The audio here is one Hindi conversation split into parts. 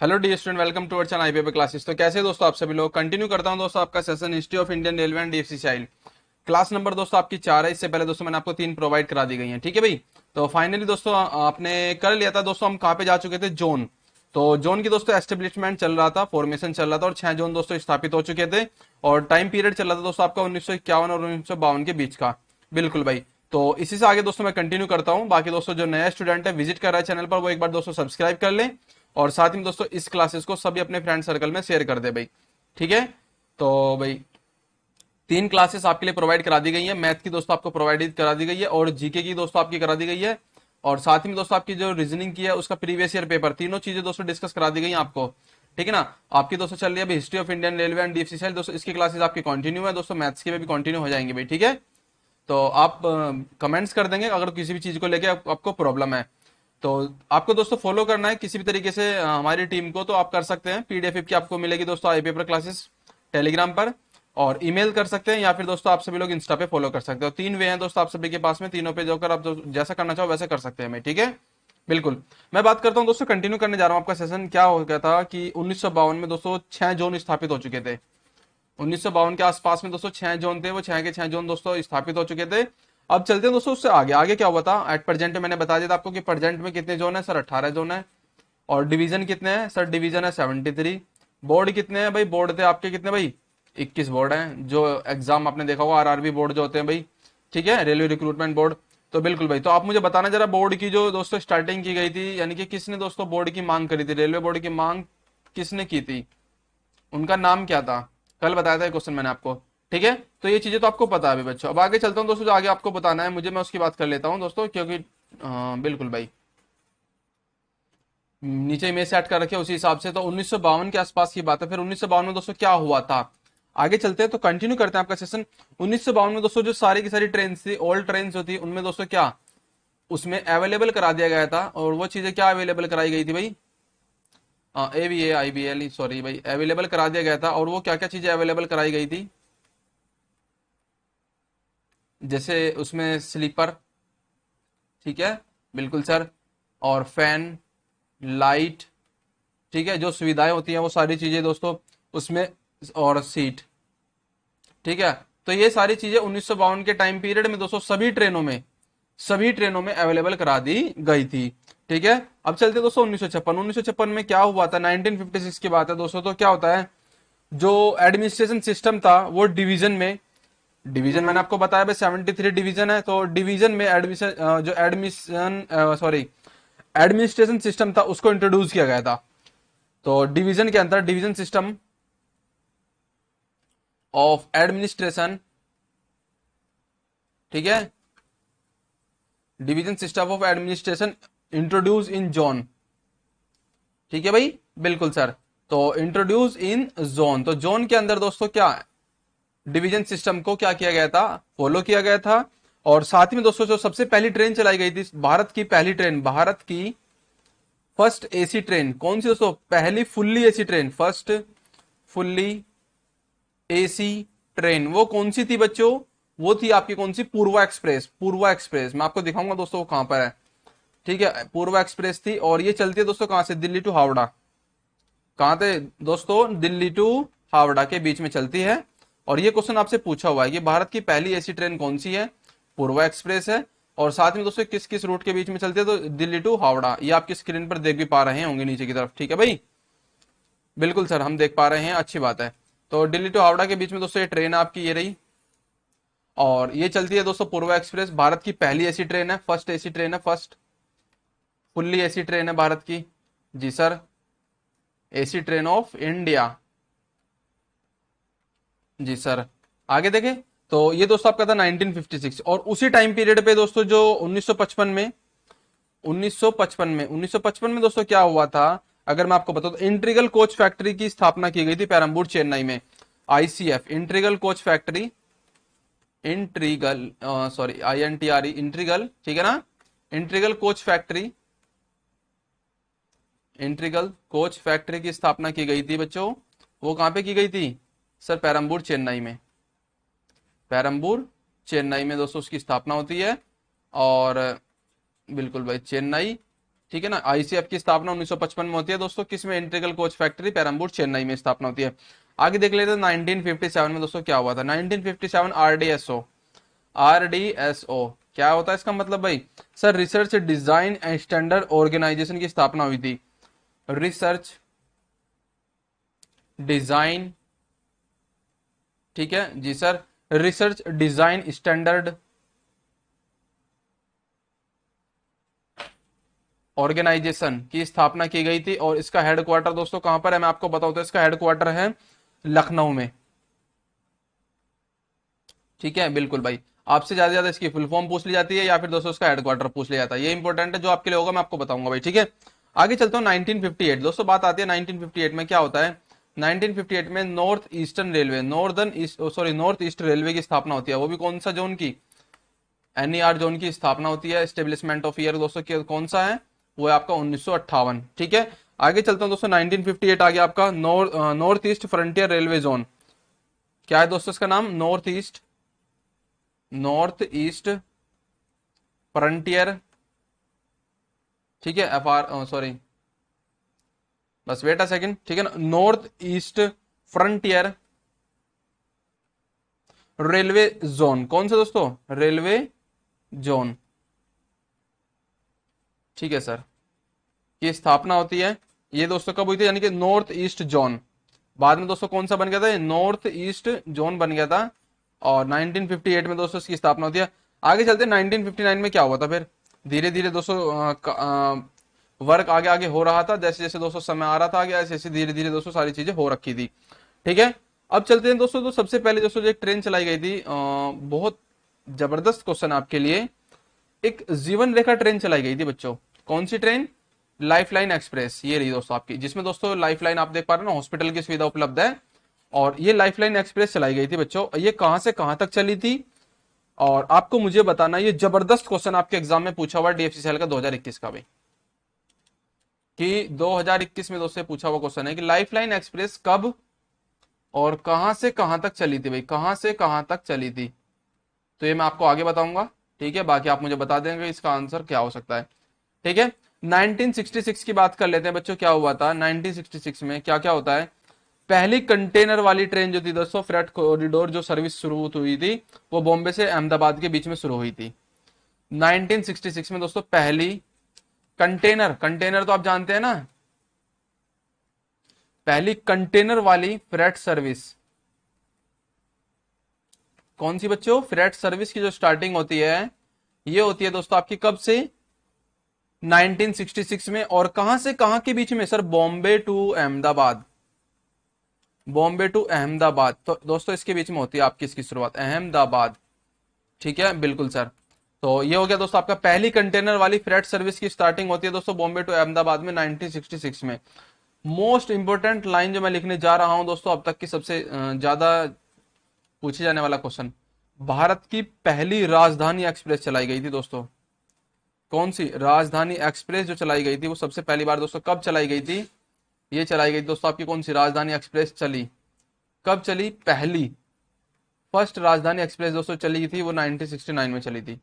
Hello the student, welcome to our channel IPP classes. तो कैसे दोस्तों आप सभी लोग। कंटिन्यू करता हूं दोस्तों आपका session history of Indian railway and DFCCI. Class number दोस्तों आपकी 4 है। इससे पहले दोस्तों मैंने आपको 3 प्रोवाइड करा दी गई हैं। ठीक है भाई। तो फाइनली दोस्तों आपने कर लिया था दोस्तों। हम कहाँ पे जा चुके थे? जोन। तो जोन की दोस्तों एस्टेब्लिशमेंट चल रहा था, फॉर्मेशन चल रहा था और 6 जोन दोस्तों स्थापित हो चुके थे। और टाइम पीरियड चल रहा था दोस्तों आपका 1951 और 1952 के बीच का। बिल्कुल भाई। तो इसी से आगे दोस्तों मैं कंटिन्यू करता हूं। बाकी दोस्तों जो नया स्टूडेंट है विजिट कर रहा है चैनल पर, वो एक बार दोस्तों सब्सक्राइब कर ले। और साथ ही में दोस्तों इस क्लासेस को सभी अपने फ्रेंड सर्कल में शेयर कर दे भाई। ठीक है। तो भाई 3 क्लासेस आपके लिए प्रोवाइड करा दी गई है। मैथ की दोस्तों आपको प्रोवाइड करा दी गई है और जीके की दोस्तों आपकी करा दी गई है। और साथ ही में दोस्तों आपकी जो रीजनिंग की है उसका प्रीवियस ईयर पेपर, तीनों चीजें दोस्तों डिस्कस करा दी गई हैं आपको। ठीक है ना। आपकी दोस्तों चल रही है अभी history of Indian railway and DFCCL दोस्तों। इसकी क्लासेस आपकी कंटिन्यू है दोस्तों। मैथ्स की भी कंटिन्यू हो जाएंगे भाई। ठीक है। तो आप कमेंट्स कर देंगे अगर किसी भी चीज को लेके आपको प्रॉब्लम है। तो आपको दोस्तों फॉलो करना है किसी भी तरीके से हमारी टीम को, तो आप कर सकते हैं। पीडीएफ की आपको मिलेगी दोस्तों आई पेपर क्लासेस टेलीग्राम पर। और ईमेल कर सकते हैं या फिर दोस्तों आप सभी लोग इंस्टा पे फॉलो कर सकते हो। 3 वे हैं दोस्तों आप सभी के पास में। तीनों पे जाकर आप जैसा करना चाहो वैसे कर सकते हैं मैं। ठीक है। बिल्कुल। मैं बात करता हूं दोस्तों, कंटिन्यू करने जा रहा हूं। आपका सेशन क्या हो गया था कि 1952 में दोस्तों 6 जोन स्थापित हो चुके थे। 1952 के आसपास में दोस्तों 6 जोन थे, वो 6 के 6 जोन दोस्तों स्थापित हो चुके थे। अब चलते हैं दोस्तों उससे आगे। आगे क्या हुआ था एट प्रेजेंट में, मैंने बता दिया था आपको कि प्रेजेंट में कितने जोन है सर? 18 जोन है। और डिवीजन कितने हैं सर? डिवीजन है 73। बोर्ड कितने हैं भाई? बोर्ड थे आपके कितने भाई? 21 बोर्ड हैं। जो एग्जाम आपने देखा होगा आरआरबी बोर्ड जो होते हैं भाई। ठीक है, रेलवे रिक्रूटमेंट बोर्ड। तो बिल्कुल भाई। तो आप मुझे बताना जरा, बोर्ड की जो दोस्तों स्टार्टिंग की गई थी, यानी कि किसने दोस्तों बोर्ड की मांग करी थी? रेलवे बोर्ड की मांग किसने की थी? उनका नाम क्या था? कल बताया था क्वेश्चन मैंने आपको। ठीक है। तो ये चीजें तो आपको पता है अभी बच्चों। अब आगे चलता हूँ दोस्तों, जो आगे आपको बताना है मुझे, मैं उसकी बात कर लेता हूँ दोस्तों, क्योंकि बिल्कुल भाई नीचे इमेज सेट कर रखे उसी हिसाब से। तो 1952 के आसपास की बात है। फिर 1952 में दोस्तों क्या हुआ था, आगे चलते हैं तो कंटिन्यू करते हैं आपका सेशन। 1952 में दोस्तों जो सारी की सारी ट्रेन थी, ओल्ड ट्रेन जो थी, उनमें दोस्तों क्या उसमें अवेलेबल करा दिया गया था। और वो चीजें क्या अवेलेबल कराई गई थी भाई? A B A I B L, sorry भाई, अवेलेबल करा दिया गया था। और वो क्या क्या चीजें अवेलेबल कराई गई थी? जैसे उसमें स्लीपर। ठीक है। बिल्कुल सर। और फैन, लाइट। ठीक है, जो सुविधाएं होती हैं वो सारी चीजें दोस्तों उसमें। और सीट। ठीक है। तो ये सारी चीजें 1952 के टाइम पीरियड में दोस्तों सभी ट्रेनों में अवेलेबल करा दी गई थी। ठीक है। अब चलते दोस्तों 1956 में क्या हुआ था? 1956 की बात है दोस्तों। तो क्या होता है, जो एडमिनिस्ट्रेशन सिस्टम था वो डिवीजन में, डिवीजन मैंने आपको बताया भाई 73 डिवीजन है। तो डिवीजन में एडमिशन जो एडमिशन सॉरी एडमिनिस्ट्रेशन सिस्टम था उसको इंट्रोड्यूस किया गया था। तो डिवीजन के अंदर डिवीजन सिस्टम ऑफ एडमिनिस्ट्रेशन। ठीक है। Division system of administration introduce in zone. ठीक है भाई। बिल्कुल सर। तो इंट्रोड्यूस इन जोन, तो जोन के अंदर दोस्तों क्या डिवीजन सिस्टम को क्या किया गया था? फॉलो किया गया था। और साथ ही में दोस्तों जो सबसे पहली ट्रेन चलाई गई थी, भारत की पहली ट्रेन, भारत की फर्स्ट एसी ट्रेन कौन सी दोस्तों? पहली fully AC train, first fully AC train वो कौन सी थी बच्चों? वो थी आपकी कौन सी? पूर्वा एक्सप्रेस। पूर्वा एक्सप्रेस मैं आपको दिखाऊंगा दोस्तों वो कहां पर है। ठीक है, पूर्वा एक्सप्रेस थी। और ये चलती है दोस्तों कहां से? दिल्ली टू हावड़ा। कहां थे दोस्तों? दिल्ली टू हावड़ा के बीच में चलती है। और ये क्वेश्चन आपसे पूछा हुआ है कि भारत की पहली ऐसी ट्रेन कौन सी है? पूर्वा एक्सप्रेस है। और साथ में दोस्तों किस किस रूट के बीच में चलती है? तो दिल्ली टू हावड़ा। ये आपकी स्क्रीन पर देख भी पा रहे होंगे नीचे की तरफ। ठीक है भाई। बिल्कुल सर, हम देख पा रहे हैं, अच्छी बात है। तो दिल्ली टू हावड़ा के बीच में दोस्तों ये ट्रेन आपकी ये रही। और ये चलती है दोस्तों पूर्वा एक्सप्रेस। भारत की पहली ऐसी ट्रेन है, फर्स्ट एसी ट्रेन है, फर्स्ट फुल्ली एसी ट्रेन है भारत की। जी sir. AC train of India. जी सर। आगे देखें तो ये दोस्तों आपका था 1956। और उसी टाइम पीरियड पे दोस्तों जो 1955 में दोस्तों क्या हुआ था, अगर मैं आपको बताऊं तो इंट्रीगल कोच फैक्ट्री की स्थापना की गई थी पेरम्बूर चेन्नई में। ICF integral coach factory, integral sorry INTRE integral, ठीक है ना। Integral coach factory, integral coach factory की स्थापना की गई थी बच्चों। वो कहां पे की गई थी सर? पेरम्बूर चेन्नई में। पेरम्बूर चेन्नई में दोस्तों उसकी स्थापना होती है। और बिल्कुल भाई चेन्नई ठीक है ना। आईसीएफ की स्थापना 1955 में होती है दोस्तों, किसमें, integral coach factory Perambur Chennai में स्थापना होती है। आगे देख लेते हैं 1957 में दोस्तों क्या हुआ था। 1957 आरडीएसओ, आरडीएसओ क्या होता है इसका मतलब भाई, sir research design and standard organization की स्थापना हुई थी। रिसर्च डिजाइन, ठीक है जी sir, research design standard organization की स्थापना की गई थी। और इसका हेडक्वार्टर दोस्तों कहां पर है, मैं आपको बताऊं तो इसका हेडक्वार्टर है लखनऊ में। ठीक है बिल्कुल भाई, आपसे ज्यादा इसकी फुल फॉर्म पूछ ली जाती है या फिर दोस्तों इसका हेडक्वार्टर पूछ लिया जाता है, ये इंपॉर्टेंट है, जो आपके लिए होगा मैं आपको बताऊंगा भाई। ठीक है, आगे चलता हूँ 1958 दोस्तों, बात आती है 1958 में क्या होता है। 1958 में north eastern railway, northern east sorry north east railway की स्थापना होती है। वो भी कौन सा जोन की, एनईआर जोन की स्थापना होती है। एस्टेब्लिशमेंट ऑफ ईयर दोस्तों कौन सा है, वो है आपका 1958। ठीक है, आगे चलता हूं दोस्तों 1958 आ गया आपका north east frontier railway zone. क्या है दोस्तों इसका नाम, नॉर्थ ईस्ट फ्रंटियर, ठीक है, एफ आर सॉरी बस वेट अ सेकंड, ठीक है ना, north east frontier railway zone, कौन सा दोस्तों, रेलवे जोन, ठीक है सर, की स्थापना होती है। ये दोस्तों कब हुई थी, यानी कि नॉर्थ ईस्ट जोन, बाद में दोस्तों कौन सा बन गया था, नॉर्थ ईस्ट जोन बन गया था। और 1958 में दोस्तों इसकी स्थापना होती है। आगे चलते हैं 1959 में क्या हुआ था फिर, धीरे धीरे दोस्तों वर्क आगे आगे हो रहा था, जैसे जैसे दोस्तों समय आ रहा था आगे, ऐसे ऐसे धीरे धीरे दोस्तों सारी चीजें हो रखी थी। ठीक है, अब चलते हैं दोस्तों, तो सबसे पहले दोस्तों जो एक ट्रेन चलाई गई थी, बहुत जबरदस्त क्वेश्चन आपके लिए, एक जीवन रेखा ट्रेन चलाई गई थी बच्चों। कौन सी ट्रेन, लाइफलाइन एक्सप्रेस, ये रही दोस्तों आपकी, जिसमें दोस्तों लाइफलाइन आप देख पा रहे हो ना, हॉस्पिटल की सुविधा उपलब्ध है। और ये लाइफलाइन एक्सप्रेस चलाई गई थी बच्चों, ये कहां से कहां तक चली थी, और आपको मुझे बताना, ये जबरदस्त क्वेश्चन आपके एग्जाम में पूछा हुआ डीएफसीसीएल का 2021 का भी, कि 2021 में दोस्तों पूछा हुआ क्वेश्चन है कि लाइफलाइन एक्सप्रेस कब और कहां से कहां तक चली थी भाई, कहां से कहां तक चली थी। तो ये मैं आपको आगे बताऊंगा, ठीक है, बाकी आप मुझे बता देंगे इसका आंसर क्या हो सकता है। ठीक है, 1966 की बात कर लेते हैं बच्चों, क्या हुआ था 1966 में, क्या क्या होता है। पहली कंटेनर वाली ट्रेन जो थी दोस्तों, फ्रेट कॉरिडोर जो सर्विस शुरू हुई थी, वो बॉम्बे से अहमदाबाद के बीच में शुरू हुई थी 1966 में दोस्तों। पहली कंटेनर, कंटेनर तो आप जानते हैं ना, पहली कंटेनर वाली फ्रेट सर्विस कौन सी बच्चों, फ्रेट सर्विस की जो स्टार्टिंग होती है, ये होती है दोस्तों आपकी कब से, 1966 में। और कहां से कहां के बीच में sir, Bombay to Ahmedabad, Bombay to Ahmedabad, तो दोस्तों इसके बीच में होती है आपकी इसकी शुरुआत अहमदाबाद। ठीक है बिल्कुल सर, तो ये हो गया दोस्तों आपका, पहली कंटेनर वाली फ्रेट सर्विस की स्टार्टिंग होती है दोस्तों बॉम्बे टू अहमदाबाद में 1966 में। मोस्ट इंपोर्टेंट लाइन जो मैं लिखने जा रहा हूं दोस्तों, अब तक की सबसे ज्यादा पूछे जाने वाला क्वेश्चन, भारत की पहली राजधानी एक्सप्रेस चलाई गई थी दोस्तों, कौन सी राजधानी एक्सप्रेस जो चलाई गई थी, वो सबसे पहली बार दोस्तों कब चलाई गई थी, ये चलाई गई दोस्तों आपकी कौन सी राजधानी एक्सप्रेस चली, कब चली, पहली फर्स्ट राजधानी एक्सप्रेस दोस्तों चली थी वो 1969 में चली थी।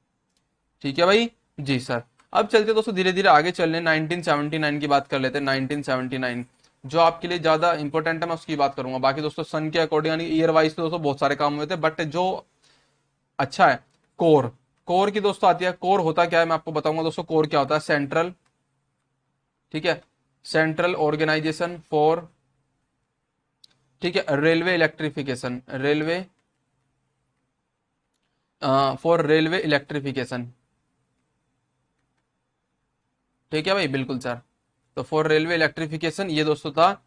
ठीक है भाई जी सर, अब चलते दोस्तों धीरे धीरे आगे चल रहे हैं, 1979 की बात कर लेते हैं। 1979 जो आपके लिए ज्यादा इंपॉर्टेंट है मैं उसकी बात करूंगा, बाकी दोस्तों सन के अकॉर्डिंग यानी ईयर वाइज तो दोस्तों बहुत सारे काम हुए थे, बट जो अच्छा है, कोर, कोर की दोस्तों आती है। कोर होता क्या है मैं आपको बताऊंगा दोस्तों, कोर क्या होता है, सेंट्रल, ठीक है, सेंट्रल ऑर्गेनाइजेशन फॉर, ठीक है, railway electrification, railway for railway electrification, ठीक है भाई बिल्कुल सर, तो फॉर रेलवे इलेक्ट्रिफिकेशन ये दोस्तों था।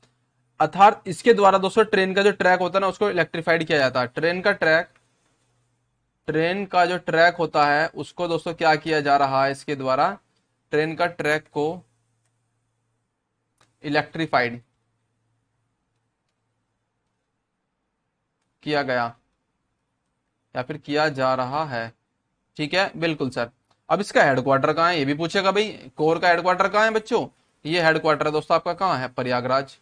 अर्थात इसके द्वारा दोस्तों ट्रेन का जो ट्रैक होता है ना, उसको इलेक्ट्रीफाइड किया जाता है। ट्रेन का ट्रैक, ट्रेन का जो ट्रैक होता है उसको दोस्तों क्या किया जा रहा है इसके द्वारा, ट्रेन का ट्रैक को इलेक्ट्रीफाइड किया गया या फिर किया जा रहा है। ठीक है बिल्कुल सर, अब इसका हेडक्वार्टर कहाँ है ये भी पूछेगा भाई, कोर का हेडक्वार्टर कहाँ है बच्चों, ये हेडक्वार्टर दोस्तों आपका कहाँ है, प्रयागराज।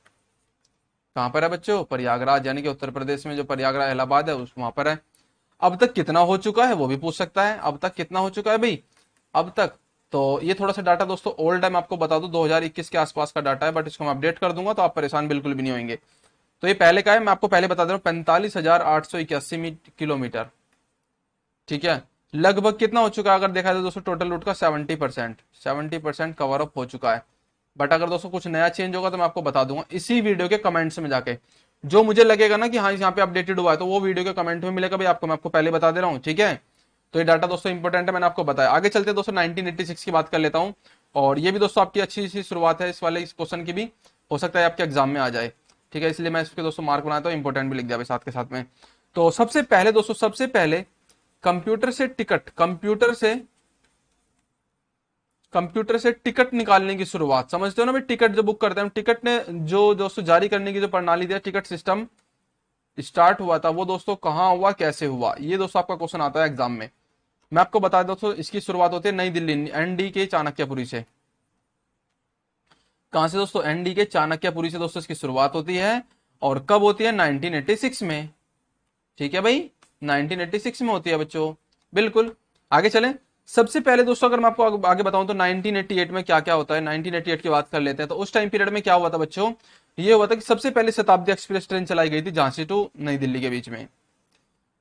कहाँ पर है बच्चों, प्रयागराज, यानी कि उत्तर प्रदेश में जो प्रयागराज इलाहाबाद है उस वहां पर है। अब तक कितना हो चुका है वो भी पूछ सकता है, अब तक कितना हो चुका है भाई, अब तक तो ये थोड़ा सा डाटा दोस्तों ओल्ड है, मैं आपको बता दूं 2021 के आसपास का डाटा है, बट इसको मैं अपडेट कर दूंगा तो आप परेशान बिल्कुल भी नहीं होंगे। तो ये पहले का है, मैं आपको पहले बता दे रहा हूँ, 45,881 किलोमीटर। ठीक है, लगभग कितना हो चुका है अगर देखा जाए दोस्तों टोटल रूट का 70% कवर अप हो चुका है। बट अगर दोस्तों कुछ नया चेंज होगा तो मैं आपको बता दूंगा इसी वीडियो के कमेंट्स में जाके। जो मुझे लगेगा ना कि हाँ यहाँ पे अपडेटेड हुआ है तो वो वीडियो के कमेंट में मिलेगा भाई आपको, मैं आपको पहले बता दे रहा हूँ। ठीक है, तो ये डाटा दोस्तों इंपॉर्टेंट है, मैंने आपको बताया। आगे चलते दोस्तों 1986 की बात कर लेता हूँ, और ये भी दोस्तों आपकी अच्छी सी शुरुआत है इस क्वेश्चन की भी, हो सकता है आपके एग्जाम में आ जाए। ठीक है, इसलिए मैं इसके दोस्तों मार्क बनाता हूँ, इंपॉर्टेंट भी लिख दिया साथ के साथ में। तो सबसे पहले दोस्तों, सबसे पहले कंप्यूटर से टिकट निकालने की शुरुआत, समझते हो ना भाई, टिकट जो बुक करते हैं हम, टिकट ने जो दोस्तों जारी करने की जो प्रणाली दिया, टिकट सिस्टम स्टार्ट हुआ था, वो दोस्तों कहाँ हुआ, कैसे हुआ, ये दोस्तों आपका क्वेश्चन आता है एग्जाम में। मैं आपको बता दूं दोस्तों, इसकी शुरुआत होती है नई दिल्ली एनडी के चाणक्यपुरी से। कहां से दोस्तों, एनडी के चाणक्यपुरी से दोस्तों इसकी शुरुआत होती है। और कब होती है, 1986 में। ठीक है भाई, 1986 में होती है बच्चों, बिल्कुल। आगे चलें, सबसे पहले दोस्तों अगर मैं आपको आगे बताऊं तो 1988 में क्या क्या होता है, 1988 की बात कर लेते हैं। तो उस टाइम पीरियड में क्या हुआ था बच्चों, ये हुआ था कि सबसे पहले शताब्दी एक्सप्रेस ट्रेन चलाई गई थी झांसी टू नई दिल्ली के बीच में।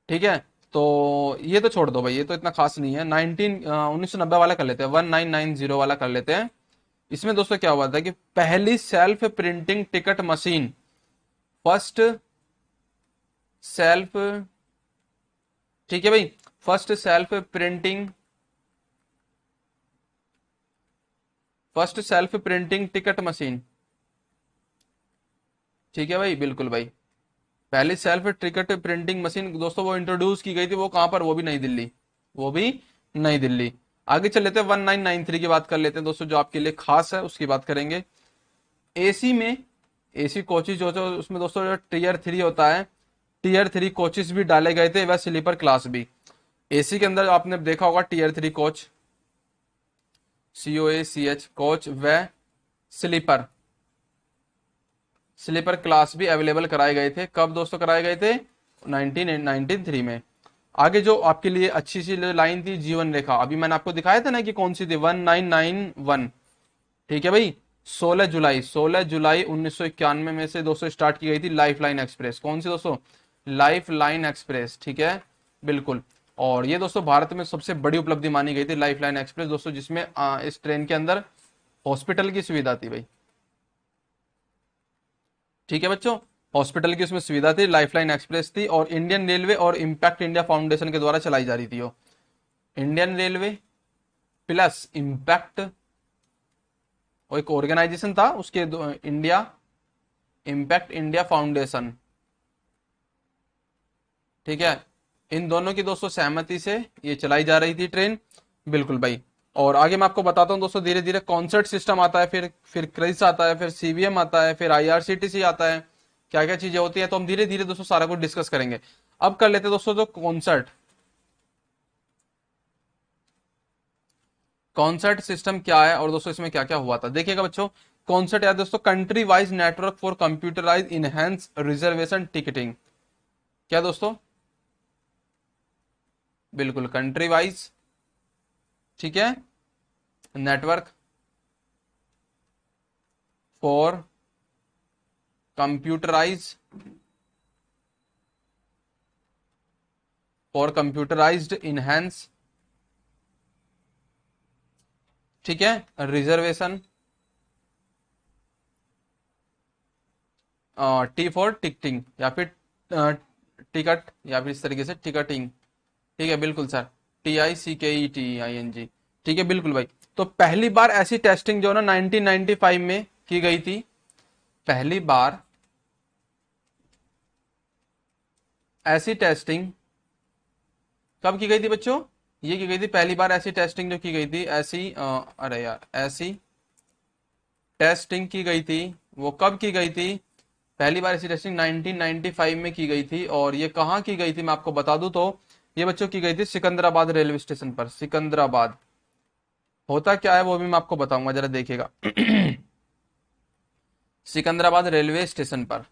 ठीक है, तो ये तो छोड़ दो भाई, ये तो इतना खास नहीं है। 1990 वाला कर लेते हैं, 1990 वाला कर लेते हैं। इसमें दोस्तों क्या हुआ था कि पहली self printing ticket machine, first self, ठीक है भाई, first self printing ticket machine. ठीक है भाई, बिल्कुल भाई, पहली सेल्फ टिकट प्रिंटिंग मशीन दोस्तों वो इंट्रोड्यूस की गई थी, वो कहां पर, वो भी नई दिल्ली, वो भी नई दिल्ली। आगे चल लेते हैं 1993 की बात कर लेते हैं दोस्तों, जो आपके लिए खास है उसकी बात करेंगे। एसी में, एसी कोचेज जो होते हैं उसमें दोस्तों जो टीयर 3 होता है, टीयर 3 कोचेज भी डाले गए थे, वह स्लीपर क्लास भी। एसी के अंदर आपने देखा होगा टीयर 3 कोच, COACH कोच, व स्लीपर, स्लीपर क्लास भी अवेलेबल कराए गए थे। कब दोस्तों कराए गए थे, 1993 में। आगे जो आपके लिए अच्छी सी लाइन थी, जीवन रेखा, अभी मैंने आपको दिखाया था ना कि कौन सी थी, 1991। ठीक है भाई, 16 जुलाई 1991 में से दोस्तों स्टार्ट की गई थी लाइफ लाइन एक्सप्रेस। कौन सी दोस्तों, लाइफ लाइन एक्सप्रेस। ठीक है, बिल्कुल। और ये दोस्तों भारत में सबसे बड़ी उपलब्धि मानी गई थी लाइफ लाइन एक्सप्रेस दोस्तों, जिसमें इस ट्रेन के अंदर हॉस्पिटल की सुविधा थी भाई। ठीक है बच्चों, हॉस्पिटल की उसमें सुविधा थी, लाइफलाइन एक्सप्रेस थी, और इंडियन रेलवे और इम्पैक्ट इंडिया फाउंडेशन के द्वारा चलाई जा रही थी वो। इंडियन रेलवे प्लस इम्पैक्ट, वो एक ऑर्गेनाइजेशन था उसके, इंडिया, इम्पैक्ट इंडिया फाउंडेशन। ठीक है, इन दोनों की दोस्तों सहमति से ये चलाई जा रही थी ट्रेन, बिल्कुल भाई। और आगे मैं आपको बताता हूँ दोस्तों, धीरे धीरे कॉन्सर्ट सिस्टम आता है, फिर क्रिस आता है, फिर CVM आता है, फिर IRCTC आता है, क्या क्या चीजें होती है, तो हम धीरे धीरे दोस्तों सारा कुछ डिस्कस करेंगे। अब कर लेते हैं दोस्तों जो कॉन्सर्ट, कॉन्सर्ट सिस्टम क्या है और दोस्तों इसमें क्या क्या हुआ था, देखिएगा बच्चों। कॉन्सर्ट या दोस्तों country wise network for computerise enhance reservation ticketing, क्या दोस्तों, बिल्कुल कंट्री वाइज, ठीक है, network for computerise, computerised enhance, ठीक है, रिजर्वेशन, T फॉर टिकटिंग, या फिर टिकट, या फिर इस तरीके से टिकटिंग। ठीक है, बिल्कुल सर, TICKETING। ठीक है, बिल्कुल भाई। तो पहली बार ऐसी टेस्टिंग जो ना 1995 में की गई थी, पहली बार ऐसी टेस्टिंग कब की गई थी बच्चों, ये की गई थी पहली बार ऐसी टेस्टिंग जो की गई थी, ऐसी अरे यार, ऐसी टेस्टिंग की गई थी, वो कब की गई थी, पहली बार ऐसी टेस्टिंग 1995 में की गई थी। और ये कहाँ की गई थी मैं आपको बता दूं तो, ये बच्चों की गई थी सिकंदराबाद रेलवे स्टेशन पर। सिकंदराबाद होता क्या है वो भी मैं आपको बताऊंगा, जरा देखिएगा। सिकंदराबाद रेलवे स्टेशन पर,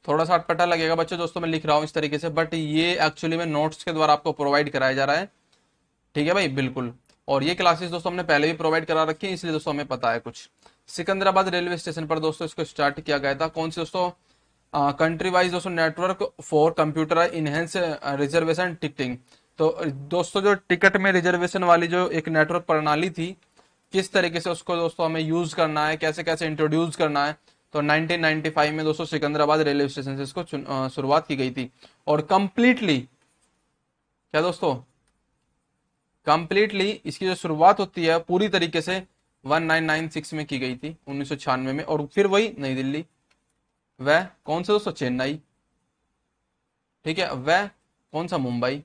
थोड़ा सा अटपटा लगेगा बच्चों, दोस्तों मैं लिख रहा हूं इस तरीके से, बट ये एक्चुअली में नोट्स के द्वारा आपको प्रोवाइड कराया जा रहा है। ठीक है भाई, बिल्कुल। और ये क्लासेस दोस्तों हमने पहले भी प्रोवाइड करा रखी है, इसलिए दोस्तों हमें पता है कुछ। सिकंदराबाद रेलवे स्टेशन पर दोस्तों इसको स्टार्ट किया गया था। कौन से दोस्तों? कंट्री वाइज दोस्तों network for computer enhance reservation ticketing. तो दोस्तों जो टिकट में रिजर्वेशन वाली जो एक नेटवर्क प्रणाली थी, किस तरीके से उसको दोस्तों हमें यूज करना है, कैसे कैसे इंट्रोड्यूस करना है, तो 1995 में दोस्तों सिकंदराबाद रेलवे स्टेशन से इसको शुरुआत की गई थी। और कंप्लीटली क्या दोस्तों, कंप्लीटली इसकी जो शुरुआत होती है पूरी तरीके से 1996 में की गई थी, 1996 में। और फिर वही नई दिल्ली, वह कौन सा दोस्तों? चेन्नई, ठीक है, वह कौन सा? मुंबई,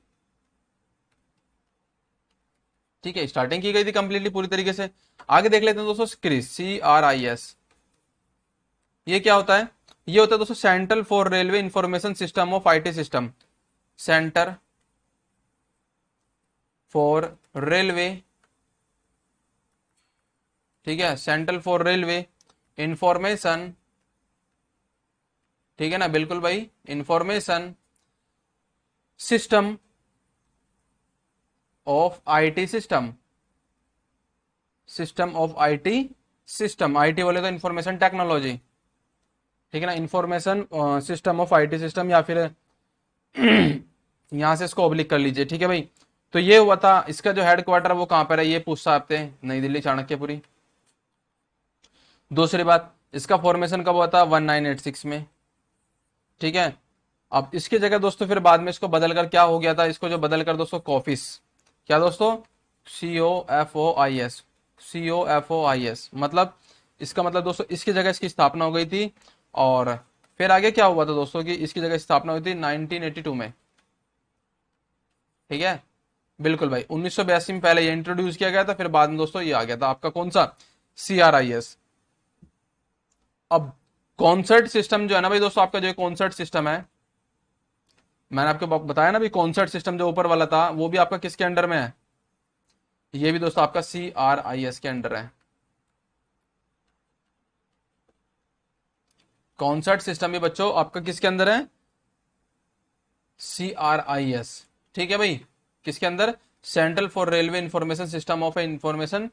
ठीक है, स्टार्टिंग की गई थी कंप्लीटली पूरी तरीके से। आगे देख लेते हैं दोस्तों क्रिस, CRIS। ये क्या होता है? ये होता है दोस्तों central for railway information system of IT system. Centre for railway, ठीक है, सेंट्रल फॉर रेलवे इंफॉर्मेशन, ठीक है ना, बिल्कुल भाई, information system of IT system. System of IT system, IT बोले तो इंफॉर्मेशन टेक्नोलॉजी, ठीक है ना, information system of IT system, या फिर यहां से इसको ऑब्लिक कर लीजिए, ठीक है भाई। तो ये हुआ था। इसका जो हेडक्वार्टर वो कहां पर है, ये पूछ सकते हैं, नई दिल्ली चाणक्यपुरी। दूसरी बात, इसका फॉर्मेशन कब हुआ था? 1986 में, ठीक है। अब इसकी जगह दोस्तों फिर बाद में इसको बदल कर क्या हो गया था? इसको जो बदल कर दोस्तों कॉफिस, क्या दोस्तों? COFOIS, COFOIS, मतलब इसका मतलब दोस्तों इसकी जगह इसकी स्थापना हो गई थी। और फिर आगे क्या हुआ था दोस्तों कि इसकी जगह स्थापना हुई थी 1982 में, ठीक है, बिल्कुल भाई। 1982 में पहले ये इंट्रोड्यूस किया गया था, फिर बाद में दोस्तों ये आ गया था आपका कौन सा? CRIS। अब कॉन्सर्ट सिस्टम जो है ना भाई दोस्तों, आपका जो कॉन्सर्ट सिस्टम है, मैंने आपको बताया ना भाई, कॉन्सर्ट सिस्टम जो ऊपर वाला था वो भी आपका किसके अंडर में है? ये भी दोस्तों आपका CRIS के अंडर है। कॉन्सर्ट सिस्टम भी बच्चों आपका किसके अंदर है? CRIS, ठीक है भाई, किसके अंदर? Central for railway information system of information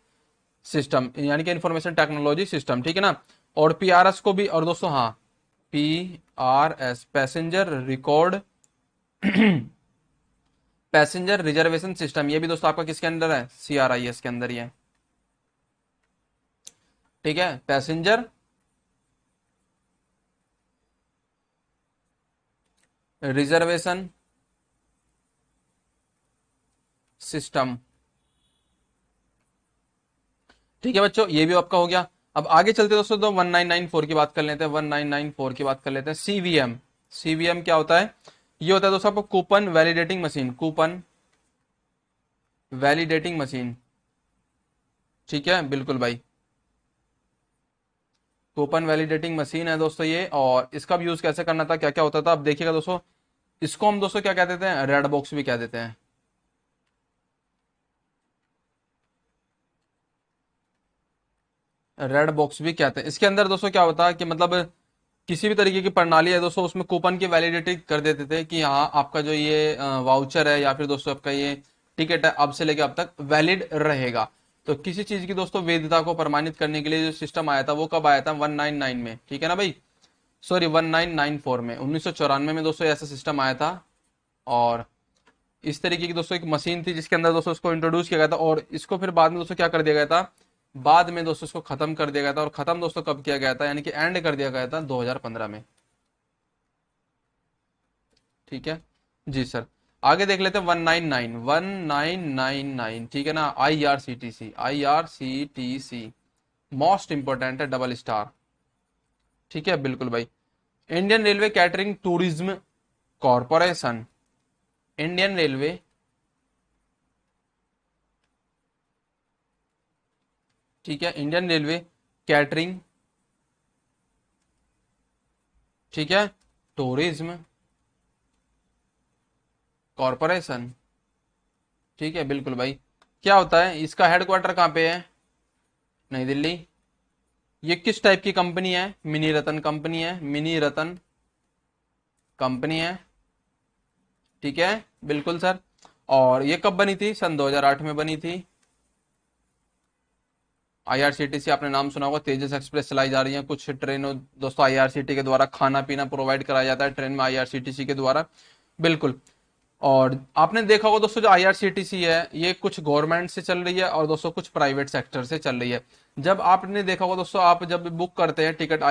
system, यानी कि इंफॉर्मेशन टेक्नोलॉजी सिस्टम, ठीक है ना। और PRS को भी, और दोस्तों हाँ, PRS passenger record passenger reservation system, ये भी दोस्तों आपका किसके अंदर है? CRIS के अंदर ही है, ठीक है, पैसेंजर रिजर्वेशन सिस्टम, ठीक है बच्चों, ये भी आपका हो गया। अब आगे चलते दोस्तों, तो 1994 की बात कर लेते हैं, 1994 की बात कर लेते हैं। CVM, CVM क्या होता है? ये होता है दोस्तों आपको coupon validating machine, coupon validating machine, ठीक है, बिल्कुल भाई, कूपन वैलिडेटिंग मशीन है दोस्तों ये। और इसका भी यूज कैसे करना था, क्या क्या होता था, अब देखिएगा दोस्तों। इसको हम दोस्तों क्या कह देते हैं? रेड बॉक्स भी कह देते हैं, रेड बॉक्स भी कहते हैं। इसके अंदर दोस्तों क्या होता है कि मतलब किसी भी तरीके की प्रणाली है दोस्तों, उसमें कूपन की वैलिडिटी कर देते थे कि हाँ आपका जो ये वाउचर है या फिर दोस्तों आपका ये टिकट है, अब से लेकर अब तक वैलिड रहेगा। तो किसी चीज की दोस्तों वैधता को प्रमाणित करने के लिए जो सिस्टम आया था वो कब आया था? 199 में, ठीक है ना भाई, सॉरी 1994 में, 1994 में दोस्तों ऐसा सिस्टम आया था। और इस तरीके की दोस्तों एक मशीन थी जिसके अंदर दोस्तों इसको इंट्रोड्यूस किया गया था। और इसको फिर बाद में दोस्तों क्या कर दिया गया था? बाद में दोस्तों इसको खत्म कर दिया गया था। और खत्म दोस्तों कब किया गया था, यानी कि एंड कर दिया गया था 2015 में, ठीक है जी सर। आगे देख लेते हैं 1999, ठीक है ना, IRCTC, IRCTC मोस्ट इंपोर्टेंट है, डबल स्टार, ठीक है, बिल्कुल भाई। Indian railway catering tourism corporation, Indian railway, ठीक है, इंडियन रेलवे कैटरिंग, ठीक है, टूरिज्म कॉरपोरेशन, ठीक है, बिल्कुल भाई। क्या होता है इसका हेडक्वार्टर कहाँ पे है? नई दिल्ली। ये किस टाइप की कंपनी है? मिनी रतन कंपनी है, मिनी रतन कंपनी है, ठीक है, बिल्कुल सर। और ये कब बनी थी? सन 2008 में बनी थी। आईआरसीटीसी आपने नाम सुना होगा, तेजस एक्सप्रेस चलाई जा रही है कुछ ट्रेनों दोस्तों आईआरसीटी के द्वारा, खाना पीना प्रोवाइड कराया जाता है ट्रेन में आईआरसीटीसी के द्वारा, बिल्कुल। और आपने देखा होगा दोस्तों जो आईआरसीटीसी है ये कुछ गवर्नमेंट से चल रही है और दोस्तों कुछ प्राइवेट सेक्टर से चल रही है। जब आपने देखा होगा दोस्तों, आप जब बुक करते हैं टिकट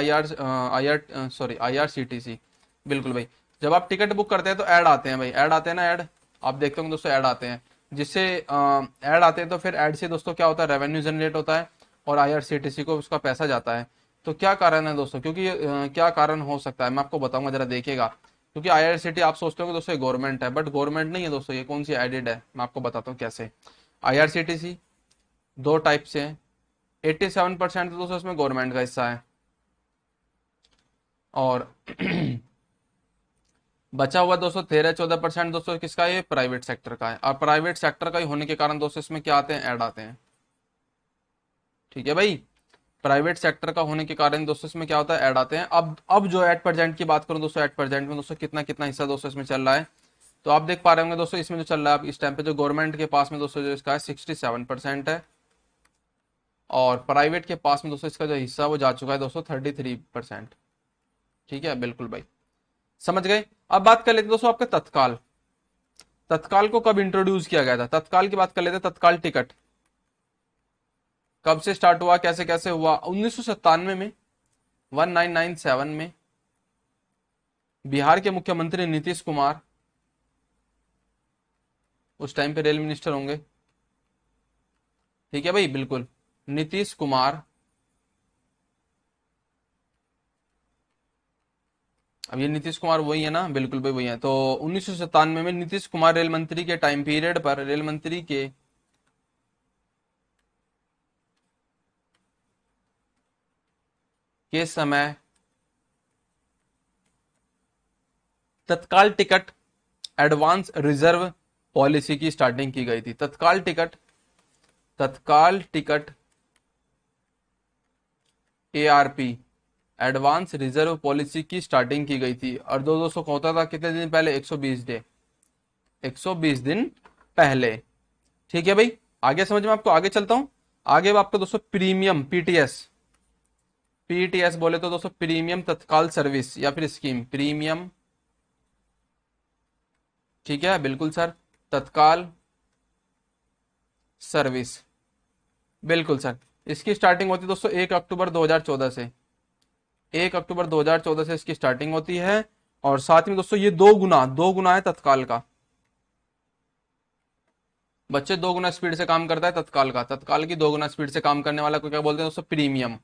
आईआरसीटीसी, बिल्कुल भाई, जब आप टिकट बुक करते हैं तो ऐड आते हैं भाई, ऐड आते हैं ना, ऐड आप देखते होंगे दोस्तों, ऐड आते हैं, जिससे ऐड आते हैं तो फिर ऐड से दोस्तों क्या होता है, रेवेन्यू जनरेट होता है और आईआरसीटीसी को उसका पैसा जाता है। तो क्या कारण है दोस्तों, क्योंकि क्या कारण हो सकता है मैं आपको बताऊंगा, जरा देखिएगा। क्योंकि आईआरसीटी आप सोचते हो कि दोस्तों ये गवर्नमेंट है, बट गवर्नमेंट नहीं है दोस्तों, ये कौन सी एडेड है, मैं आपको बताता हूँ कैसे। आईआरसीटीसी दो टाइप से है, 87% तो दोस्तों इसमें गवर्नमेंट का हिस्सा है, और बचा हुआ दोस्तों 13-14% दोस्तों किसका है, ये प्राइवेट सेक्टर का है। और प्राइवेट सेक्टर का ही होने के कारण दोस्तों इसमें क्या आते हैं, ऐड आते हैं, ठीक है भाई। प्राइवेट सेक्टर का होने के कारण दोस्तों इसमें क्या होता है, ऐड आते हैं। अब जो एट प्रेजेंट की बात करूं दोस्तों, एट प्रेजेंट में दोस्तों कितना कितना हिस्सा दोस्तों इसमें चल रहा है, तो आप देख पा रहे होंगे दोस्तों, इसमें जो चल रहा है अब इस टाइम पे, जो गवर्नमेंट के पास में दोस्तों जो इसका है 67% है, और प्राइवेट के पास में दोस्तों इसका जो हिस्सा वो जा चुका है दोस्तों 33%। ठीक है, बिल्कुल भाई, समझ गए। अब बात कर लेते हैं दोस्तों आपका तत्काल। तत्काल को कब इंट्रोड्यूस किया गया था, तत्काल की बात कर लेते हैं। तत्काल टिकट कब से स्टार्ट हुआ, कैसे कैसे हुआ? 1997 में, 1997 में बिहार के मुख्यमंत्री नीतीश कुमार, उस टाइम पे रेल मिनिस्टर होंगे, ठीक है भाई, बिल्कुल, नीतीश कुमार। अब ये नीतीश कुमार वही है ना, बिल्कुल भाई वही है। तो 1997 में नीतीश कुमार रेल मंत्री के टाइम पीरियड पर, रेल मंत्री के समय तत्काल टिकट एडवांस रिजर्व पॉलिसी की स्टार्टिंग की गई थी। तत्काल ticket ARP, advance reserve policy की स्टार्टिंग की गई थी, और 200 को होता था कितने दिन पहले, 120 डे, 120 दिन पहले। ठीक है भाई, आगे समझ में आपको, आगे चलता हूं। आगे आपको दोस्तों प्रीमियम पीटीएस, पीटीएस बोले तो दोस्तों प्रीमियम तत्काल सर्विस या फिर स्कीम, प्रीमियम, ठीक है बिल्कुल सर, तत्काल सर्विस, बिल्कुल सर। इसकी स्टार्टिंग होती है दोस्तों 1 अक्टूबर 2014 से, 1 अक्टूबर 2014 से इसकी स्टार्टिंग होती है। और साथ में दोस्तों ये दो गुना है तत्काल का, बच्चे दो गुना स्पीड से काम करता है तत्काल का, तत्काल की दो गुना स्पीड से काम करने वाला को क्या बोलते हैं दोस्तों, प्रीमियम।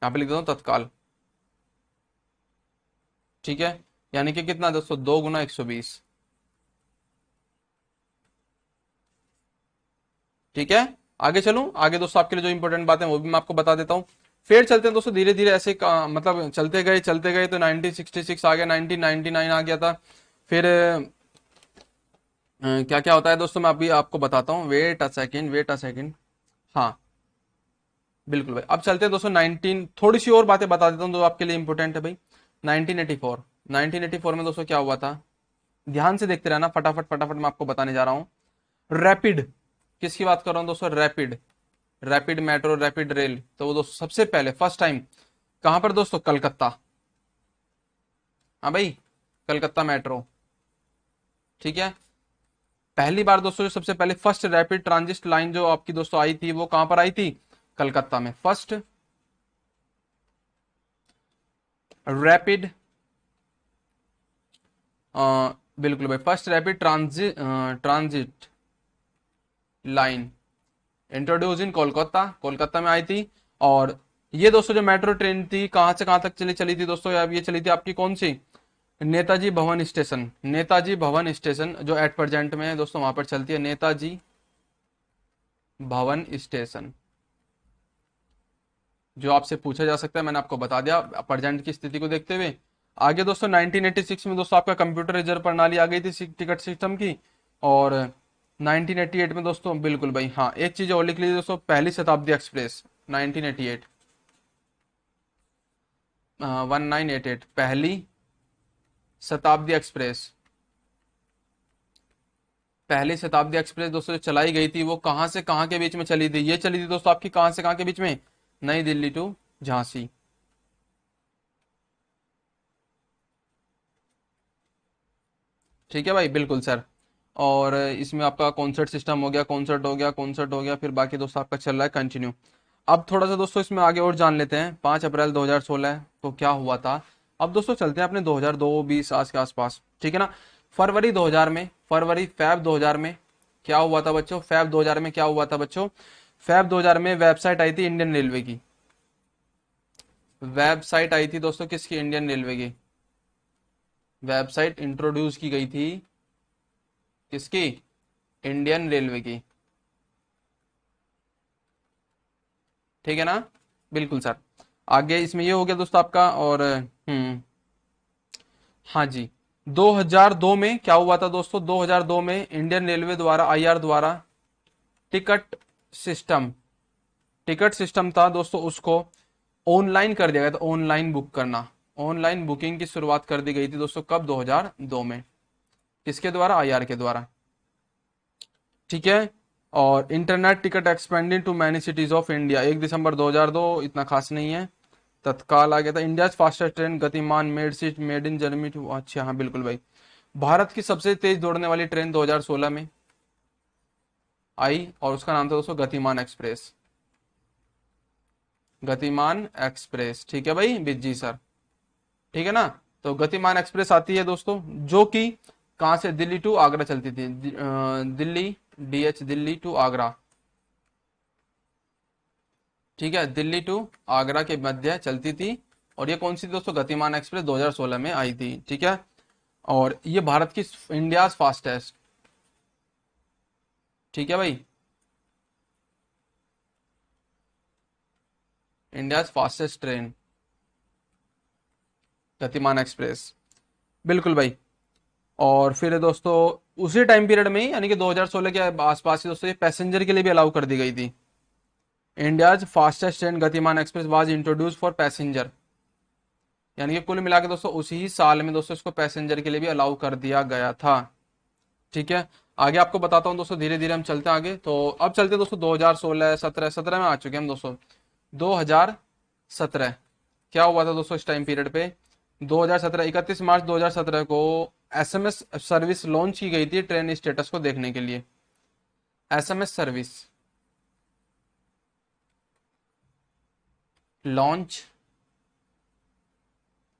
यहाँ पे लिख देता हूँ तत्काल, ठीक है, यानी कि कितना दोस्तों, दो गुना 120, ठीक है। आगे चलूं, आगे दोस्तों आपके लिए जो इंपॉर्टेंट बात है वो भी मैं आपको बता देता हूँ। फिर चलते हैं दोस्तों धीरे धीरे ऐसे मतलब चलते गए तो 1966 आ गया, 1999 आ गया था। फिर क्या क्या होता है दोस्तों मैं अभी आपको बताता हूँ, wait a second, wait a second. हाँ बिल्कुल भाई, अब चलते हैं दोस्तों 19, थोड़ी सी और बातें बता देता हूँ जो आपके लिए इंपॉर्टेंट है भाई। 1984, 1984 में दोस्तों क्या हुआ था, ध्यान से देखते रहना, फटाफट फटाफट मैं आपको बताने जा रहा हूँ। रैपिड, किसकी बात कर रहा हूँ दोस्तों, rapid, rapid metro, rapid rail. तो वो दोस्तों सबसे पहले फर्स्ट टाइम कहां पर दोस्तों, कलकत्ता, हाँ भाई, कलकत्ता मेट्रो, ठीक है। पहली बार दोस्तों जो सबसे पहले फर्स्ट रैपिड ट्रांजिट लाइन जो आपकी दोस्तों आई थी, वो कहां पर आई थी, कलकत्ता में। फर्स्ट रैपिड, बिल्कुल भाई, first rapid transit line introduce इन कोलकाता, कोलकाता में आई थी। और ये दोस्तों जो मेट्रो ट्रेन थी कहां से कहां तक चली चली थी दोस्तों, अब ये चली थी आपकी कौन सी, नेताजी भवन स्टेशन, नेताजी भवन स्टेशन जो एट प्रेजेंट में है दोस्तों वहां पर चलती है, नेताजी भवन स्टेशन, जो आपसे पूछा जा सकता है, मैंने आपको बता दिया प्रेजेंट की स्थिति को देखते हुए। आगे दोस्तों 1986 में दोस्तों आपका कंप्यूटर रिजर्व प्रणाली आ गई थी टिकट सिस्टम की। और 1988 में दोस्तों, बिल्कुल भाई, हाँ एक चीज और लिख लीजिए दोस्तों, पहली शताब्दी एक्सप्रेस, 1988, 1988 पहली शताब्दी एक्सप्रेस, पहली शताब्दी एक्सप्रेस दोस्तों जो चलाई गई थी वो कहां से कहां के बीच में चली थी? ये चली थी दोस्तों आपकी कहां से कहां के बीच में? नई दिल्ली टू झांसी। ठीक है भाई, बिल्कुल सर। और इसमें आपका कॉन्सर्ट सिस्टम हो गया, कॉन्सर्ट हो गया, कॉन्सर्ट हो गया, फिर बाकी दोस्तों आपका चल रहा है कंटिन्यू। अब थोड़ा सा दोस्तों इसमें आगे और जान लेते हैं। 5 अप्रैल 2016 को क्या हुआ था। अब दोस्तों चलते हैं अपने 2002-20 आज के आसपास, ठीक है ना। फरवरी 2000 में, फरवरी फैब 2000 में क्या हुआ था बच्चों? फैब 2000 में क्या हुआ था बच्चों? फैब 2000 में वेबसाइट आई थी इंडियन रेलवे की। वेबसाइट आई थी दोस्तों किसकी? इंडियन रेलवे की। वेबसाइट इंट्रोड्यूस की गई थी किसकी? इंडियन रेलवे की। ठीक है ना, बिल्कुल सर। आगे इसमें ये हो गया दोस्तों आपका। और हाँ जी, 2002 में क्या हुआ था दोस्तों? 2002 में इंडियन रेलवे द्वारा, आईआर द्वारा टिकट सिस्टम, टिकट सिस्टम था दोस्तों, उसको ऑनलाइन कर दिया गया था। ऑनलाइन बुक करना, ऑनलाइन बुकिंग की शुरुआत कर दी गई थी दोस्तों। कब? 2002 में। किसके द्वारा? आईआर के द्वारा। ठीक है। और internet ticket expending to many cities of India, 1 दिसंबर 2002, इतना खास नहीं है। तत्काल आ गया था। India fastest train Gatimaan made seat made in Germany too, अच्छा हाँ बिल्कुल भाई। भारत की सबसे तेज दौड़ने वाली ट्रेन 2016 में आई और उसका नाम था दोस्तों गतिमान एक्सप्रेस। गतिमान एक्सप्रेस, ठीक है भाई बिजी सर। ठीक है ना। तो गतिमान एक्सप्रेस आती है दोस्तों, जो कि कहां से? दिल्ली टू आगरा चलती थी। Delhi DH, Delhi to Agra. ठीक है, दिल्ली टू आगरा के मध्य चलती थी। और ये कौन सी थी दोस्तों? गतिमान एक्सप्रेस 2016 में आई थी। ठीक है। और ये भारत की इंडिया फास्टेस्ट, ठीक है भाई, इंडिया फास्टेस्ट ट्रेन गतिमान एक्सप्रेस, बिल्कुल भाई। और फिर दोस्तों उसी टाइम पीरियड में ही, यानी कि 2016 के आसपास ही दोस्तों, ये पैसेंजर के लिए भी अलाउ कर दी गई थी। इंडियाज फास्टेस्ट ट्रेन गतिमान express was introduce for passenger, यानी कि कुल मिला के दोस्तों उसी ही साल में दोस्तों इसको पैसेंजर के लिए भी अलाउ कर दिया गया था। ठीक है। आगे आपको बताता हूँ दोस्तों, धीरे धीरे हम चलते हैं आगे। तो अब चलते हैं दोस्तों 2016, 17 में आ चुके हैं हम दोस्तों। 2017 क्या हुआ था दोस्तों इस टाइम पीरियड पे? 2017 31 मार्च 2017 को एसएमएस सर्विस लॉन्च की गई थी ट्रेन स्टेटस को देखने के लिए। एसएमएस सर्विस लॉन्च,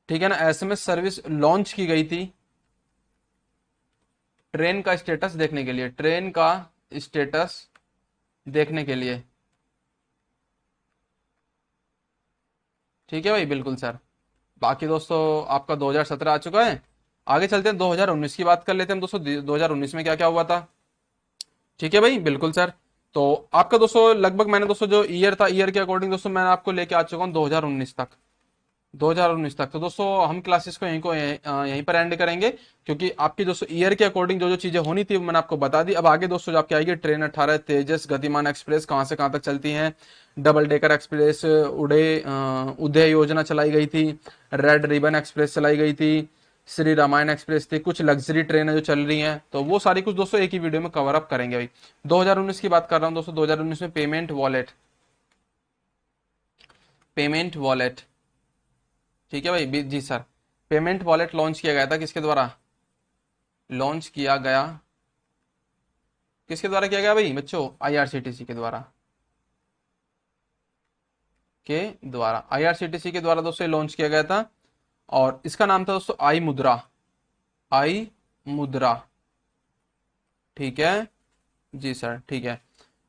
ठीक है ना, एसएमएस सर्विस लॉन्च की गई थी ट्रेन का स्टेटस देखने के लिए, ट्रेन का स्टेटस देखने के लिए। ठीक है भाई, बिल्कुल सर। बाकी दोस्तों आपका 2017 आ चुका है। आगे चलते हैं 2019 की बात कर लेते हैं हम दोस्तों। 2019 में क्या क्या हुआ था? ठीक है भाई, बिल्कुल सर। तो आपका दोस्तों लगभग मैंने दोस्तों जो ईयर था, ईयर के अकॉर्डिंग दोस्तों मैं आपको लेके आ चुका हूँ 2019 तक। 2019 तक तो दोस्तों हम क्लासेस को यहीं पर एंड करेंगे, क्योंकि आपकी दोस्तों ईयर के अकॉर्डिंग जो जो चीजें होनी थी वो मैंने आपको बता दी। अब आगे दोस्तों जो आपकी आएगी ट्रेन 18 तेजस गतिमान एक्सप्रेस कहां से कहां तक चलती हैं। डबल डेकर एक्सप्रेस, उदय योजना चलाई गई थी, रेड रिबन एक्सप्रेस चलाई गई थी, श्री रामायण एक्सप्रेस थी, कुछ लग्जरी ट्रेनें जो चल रही हैं, तो वो सारी कुछ दोस्तों एक ही वीडियो में कवर अप करेंगे भाई। 2019 की बात कर रहा हूं दोस्तों। 2019 में पेमेंट वॉलेट, पेमेंट वॉलेट, ठीक है भाई जी सर। पेमेंट वॉलेट लॉन्च किया गया था, किसके द्वारा लॉन्च किया गया? किसके द्वारा किया गया भाई बच्चों? आईआरसीटीसी के द्वारा, के द्वारा, आईआरसीटीसी के द्वारा दोस्तों लॉन्च किया गया था। और इसका नाम था दोस्तों आई मुद्रा, आई मुद्रा। ठीक है जी सर, ठीक है।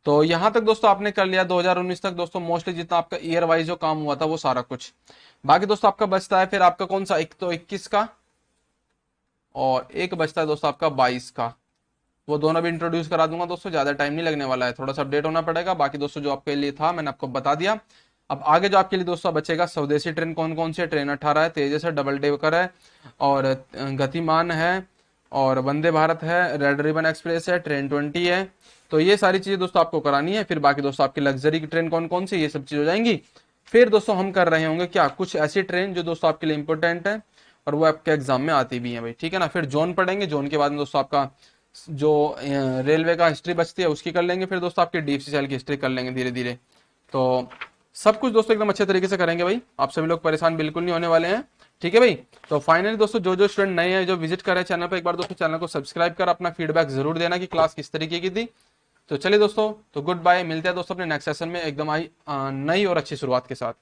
तो यहां तक दोस्तों आपने कर लिया 2019 तक दोस्तों, मोस्टली जितना आपका ईयर वाइज जो काम हुआ था वो सारा कुछ। बाकी दोस्तों आपका बचता है फिर आपका कौन सा? एक तो 21 का, और एक बचता है दोस्तों आपका 22 का। वो दोनों भी इंट्रोड्यूस करा दूंगा दोस्तों, ज्यादा टाइम नहीं लगने वाला है, थोड़ा सा अपडेट होना पड़ेगा। बाकी दोस्तों जो आपके लिए था मैंने आपको बता दिया। अब आगे जो आपके लिए दोस्तों बचेगा, स्वदेशी ट्रेन कौन कौन सी है? ट्रेन 18 है, तेजस है, डबल डेकर है, और गतिमान है, और वंदे भारत है, रेड रिबन एक्सप्रेस है, ट्रेन 20 है। तो ये सारी चीजें दोस्तों आपको करानी है। फिर बाकी दोस्तों आपकी लग्जरी की ट्रेन कौन कौन सी, ये सब चीज हो जाएंगी। फिर दोस्तों हम कर रहे होंगे क्या, कुछ ऐसी ट्रेन जो दोस्तों आपके लिए इंपॉर्टेंट है और वो आपके एग्जाम में आती भी है भाई। ठीक है ना। फिर जोन पढ़ेंगे, जोन के बाद में दोस्तों आपका जो रेलवे का हिस्ट्री बचती है उसकी कर लेंगे, फिर दोस्तों आपके डीएफसीसीएल की हिस्ट्री कर लेंगे धीरे धीरे। तो सब कुछ दोस्तों एकदम अच्छे तरीके से करेंगे भाई, आप सभी लोग परेशान बिल्कुल नहीं होने वाले हैं, ठीक है भाई। तो फाइनली दोस्तों जो जो स्टूडेंट नए हैं जो विजिट कर रहे हैं चैनल पर, एक बार दोस्तों चैनल को सब्सक्राइब कर अपना फीडबैक जरूर देना कि क्लास किस तरीके की थी। तो चलिए दोस्तों, तो गुड बाय, मिलते हैं दोस्तों अपने नेक्स्ट सेशन में एकदम नई और अच्छी शुरुआत के साथ।